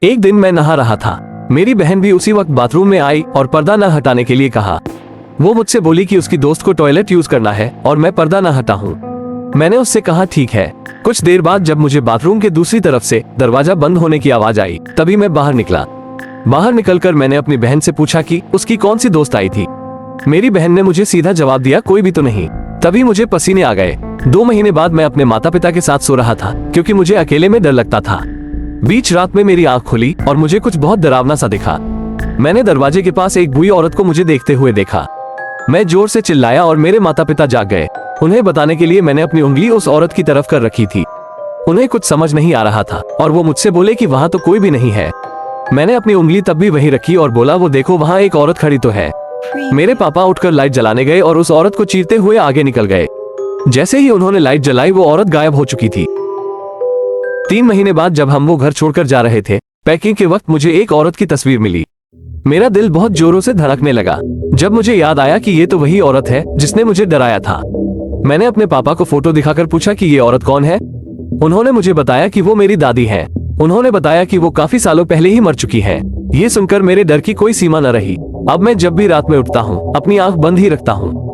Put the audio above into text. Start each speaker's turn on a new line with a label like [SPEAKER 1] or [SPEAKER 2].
[SPEAKER 1] एक दिन मैं नहा रहा था। मेरी बहन भी उसी वक्त बाथरूम में आई और पर्दा न हटाने के लिए कहा। वो मुझसे बोली कि उसकी दोस्त को टॉयलेट यूज करना है और मैं पर्दा न हटाऊं। मैंने उससे कहा ठीक है। कुछ देर बाद जब मुझे बाथरूम के दूसरी तरफ से दरवाजा बंद होने की आवाज आई, तभी मैं बाहर निकला। बाहर निकलकर मैंने अपनी बहन से पूछा कि उसकी कौन सी दोस्त आई थी। मेरी बहन ने मुझे सीधा जवाब दिया, कोई भी तो नहीं। तभी मुझे पसीने आ गए। 2 महीने बाद मैं अपने माता पिता के साथ सो रहा था क्योंकि मुझे अकेले में डर लगता था। बीच रात में मेरी आंख खुली और मुझे कुछ बहुत डरावना सा दिखा। मैंने दरवाजे के पास एक बूढ़ी औरत को मुझे देखते हुए देखा। मैं जोर से चिल्लाया और मेरे माता पिता जाग गए। उन्हें बताने के लिए मैंने अपनी उंगली उस औरत की तरफ कर रखी थी। उन्हें कुछ समझ नहीं आ रहा था और वो मुझसे बोले कि वहां तो कोई भी नहीं है। मैंने अपनी उंगली तब भी वहीं रखी और बोला, वो देखो वहां एक औरत खड़ी तो है। मेरे पापा उठकर लाइट जलाने गए और उस औरत को चीरते हुए आगे निकल गए। जैसे ही उन्होंने लाइट जलाई, वो औरत गायब हो चुकी थी। 3 महीने बाद जब हम वो घर छोड़कर जा रहे थे, पैकिंग के वक्त मुझे एक औरत की तस्वीर मिली। मेरा दिल बहुत जोरों से धड़कने लगा जब मुझे याद आया कि ये तो वही औरत है जिसने मुझे डराया था। मैंने अपने पापा को फोटो दिखाकर पूछा कि ये औरत कौन है। उन्होंने मुझे बताया कि वो मेरी दादी है। उन्होंने बताया कि वो काफी सालों पहले ही मर चुकी हैं। ये सुनकर मेरे डर की कोई सीमा न रही। अब मैं जब भी रात में उठता हूँ, अपनी आंख बंद ही रखता हूँ।